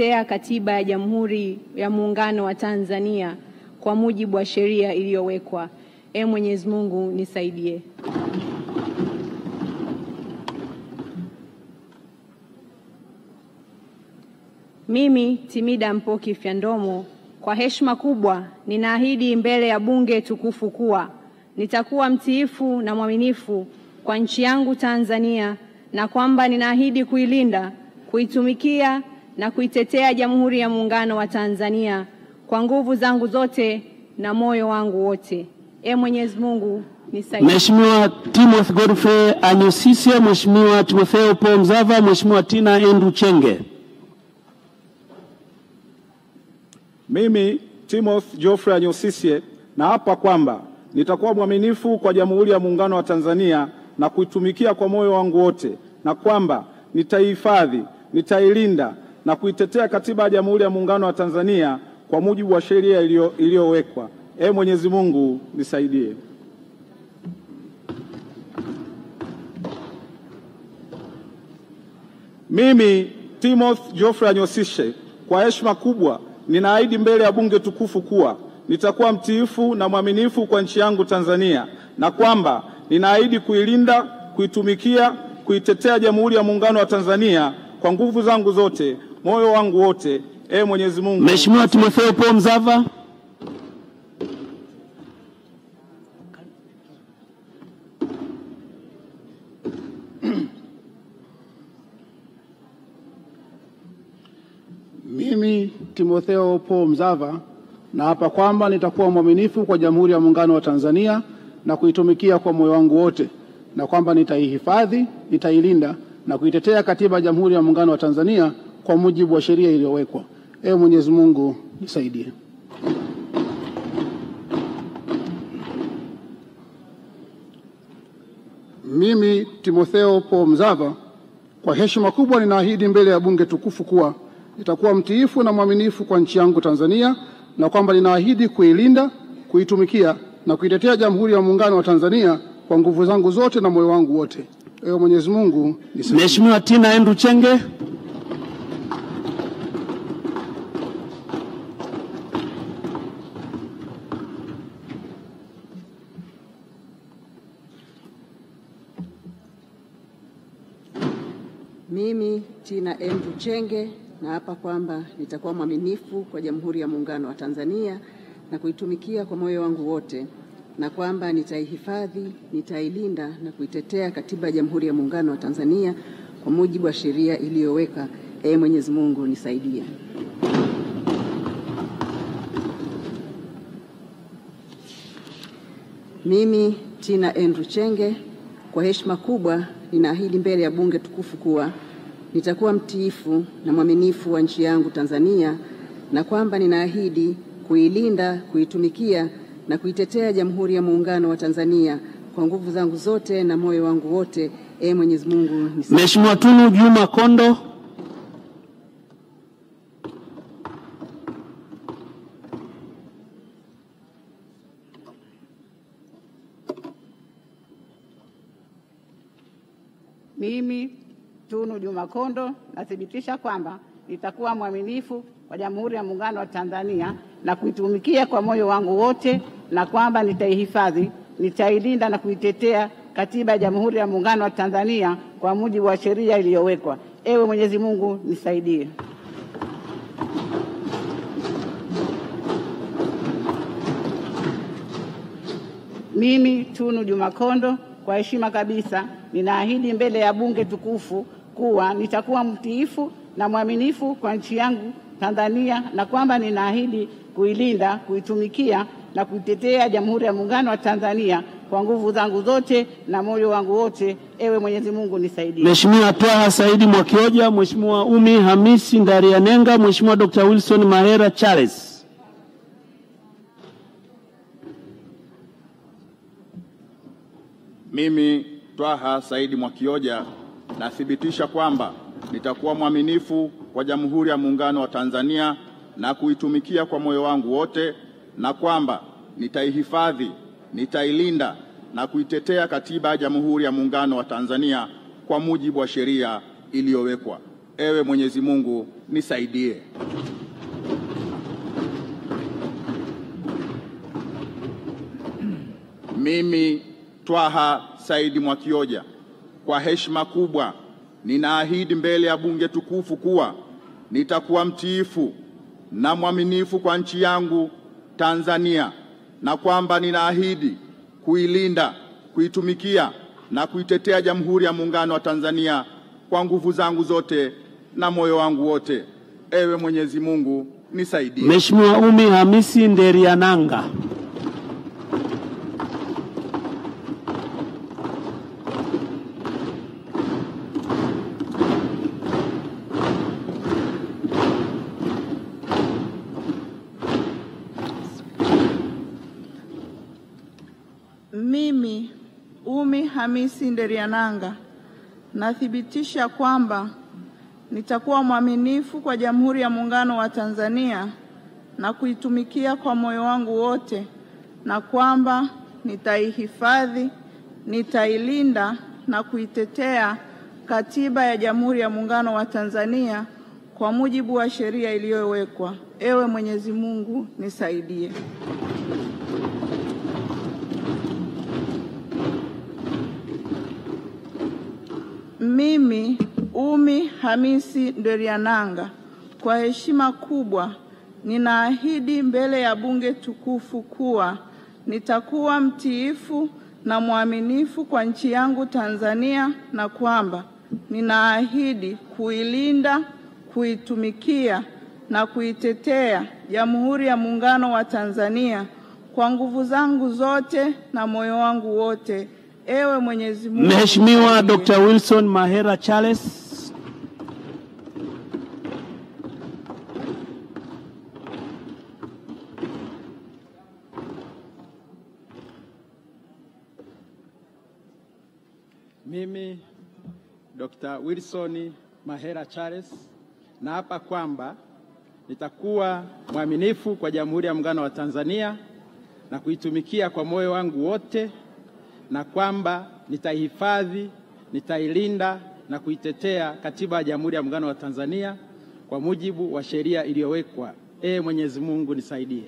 kuitetea katiba ya Jamhuri ya Muungano wa Tanzania kwa mujibu wa sheria iliyowekwa. Mwenyezi Mungu nisaidie. Mimi Timida Mpoki Fyandomo, kwa heshima kubwa ninaahidi mbele ya bunge tukufu kuwa nitakuwa mtiifu na mwaminifu kwa nchi yangu Tanzania, na kwamba ninaahidi kuilinda, kuitumikia na kuitetea Jamhuri ya Muungano wa Tanzania kwa nguvu zangu zote na moyo wangu wote. Mwenyezi Mungu nisaidie. Mheshimiwa Timothy Godfrey Anyosisye, Mheshimiwa Timotheo Paul Mzava, Mheshimiwa Tina Andrew Chenge. Mimi Timothy Geoffrey Anyosisye naapa kwamba nitakuwa mwaminifu kwa Jamhuri ya Muungano wa Tanzania na kuitumikia kwa moyo wangu wote, na kwamba nitaihifadhi, nitailinda na kuitetea katiba ya Jamhuri ya Muungano wa Tanzania kwa mujibu wa sheria iliyowekwa. Mwenyezi Mungu nisaidie. Mimi Timothy Geoffrey Anyosisye, kwa heshima kubwa ninaahidi mbele ya bunge tukufu kuwa nitakuwa mtiifu na mwaminifu kwa nchi yangu Tanzania, na kwamba ninaahidi kuilinda, kuitumikia, kuitetea Jamhuri ya Muungano wa Tanzania kwa nguvu zangu zote, moyo wangu wote. Mwenyezi Mungu. Mheshimiwa Timotheo Paul Mzava. Mimi Timotheo Paul Mzava naapa kwamba nitakuwa mwaminifu kwa Jamhuri ya Muungano wa Tanzania na kuitumikia kwa moyo wangu wote, na kwamba nitaihifadhi, nitailinda na kuitetea katiba ya Jamhuri ya Muungano wa Tanzania kwa mujibu wa sheria iliyowekwa. Mwenyezi Mungu nisaidie. Mimi Timotheo Paul Mzava, kwa heshima kubwa ninaahidi mbele ya bunge tukufu kuwa nitakuwa mtiifu na mwaminifu kwa nchi yangu Tanzania, na kwamba ninaahidi kuilinda, kuitumikia na kuitetea Jamhuri ya Muungano wa Tanzania kwa nguvu zangu zote na moyo wangu wote. Mwenyezi Mungu nisaidie. Mheshimiwa Tina Andrew Chenge. Mimi Tina Andrew Chenge naapa kwamba nitakuwa mwaminifu kwa Jamhuri ya Muungano wa Tanzania na kuitumikia kwa moyo wangu wote, na kwamba nitaihifadhi, nitailinda na kuitetea katiba ya Jamhuri ya Muungano wa Tanzania kwa mujibu wa sheria iliyoweka. Mwenyezi Mungu nisaidie. Mimi Tina Andrew Chenge, kwa heshima kubwa ninaahidi mbele ya bunge tukufu kuwa nitakuwa mtiifu na mwaminifu wa nchi yangu Tanzania, na kwamba ninaahidi kuilinda, kuitumikia na kuitetea Jamhuri ya Muungano wa Tanzania kwa nguvu zangu zote na moyo wangu wote. Mwenyezi Mungu nisaidie. Mheshimiwa Tunu Juma Kondo. Mimi Tunu Juma Kondo nathibitisha kwamba nitakuwa mwaminifu kwa Jamhuri ya Muungano wa Tanzania na kuitumikia kwa moyo wangu wote, na kwamba nitaihifadhi, nitailinda na kuitetea katiba ya Jamhuri ya Muungano wa Tanzania kwa mujibu wa sheria iliyowekwa. Mwenyezi Mungu nisaidie. Mimi Tunu Juma Kondo, kwa heshima kabisa ninaahidi mbele ya bunge tukufu kuwa nitakuwa mtiifu na mwaminifu kwa nchi yangu Tanzania, na kwamba ninaahidi kuilinda, kuitumikia na kuitetea Jamhuri ya Muungano wa Tanzania kwa nguvu zangu zote na moyo wangu wote. Mwenyezi Mungu nisaidie. Mheshimiwa Twaha Saidi Mwakioja, Mheshimiwa Umi Hamisi Ndarianenga, Mheshimiwa Dr. Wilson Mahera Charles. Mimi Twaha Saidi Mwakioja nathibitisha kwamba nitakuwa mwaminifu kwa Jamhuri ya Muungano wa Tanzania na kuitumikia kwa moyo wangu wote, na kwamba nitaihifadhi, nitailinda na kuitetea katiba ya Jamhuri ya Muungano wa Tanzania kwa mujibu wa sheria iliyowekwa. Mwenyezi Mungu nisaidie. Mimi Twaha Saidi Mwakioja, kwa heshima kubwa ninaahidi mbele ya bunge tukufu kuwa nitakuwa mtiifu na mwaminifu kwa nchi yangu Tanzania, na kwamba ninaahidi kuilinda, kuitumikia na kuitetea Jamhuri ya Muungano wa Tanzania kwa nguvu zangu zote na moyo wangu wote. Ewe Mwenyezi Mungu nisaidie. Mheshimiwa Umi Hamisi Nderiananga. Mimi Umi Hamisi Nderiananga nathibitisha kwamba nitakuwa mwaminifu kwa Jamhuri ya Muungano wa Tanzania na kuitumikia kwa moyo wangu wote, na kwamba nitaihifadhi, nitailinda na kuitetea Katiba ya Jamhuri ya Muungano wa Tanzania kwa mujibu wa sheria iliyowekwa. Ewe Mwenyezi Mungu nisaidie. Mimi Umi Hamisi Nderiananga, kwa heshima kubwa ninaahidi mbele ya bunge tukufu kuwa nitakuwa mtiifu na mwaminifu kwa nchi yangu Tanzania, na kwamba ninaahidi kuilinda, kuitumikia na kuitetea Jamhuri ya Muungano wa Tanzania kwa nguvu zangu zote na moyo wangu wote. Ewe Mwenyezi Mungu. Mheshimiwa Dr. Wilson Mahera Charles. Mimi Dr. Wilson Mahera Charles naapa kwamba nitakuwa mwaminifu kwa Jamhuri ya Muungano wa Tanzania na kuitumikia kwa moyo wangu wote, na kwamba nitaihifadhi, nitailinda na kuitetea Katiba ya Jamhuri ya Muungano wa Tanzania kwa mujibu wa sheria iliyowekwa. Mwenyezi Mungu nisaidie.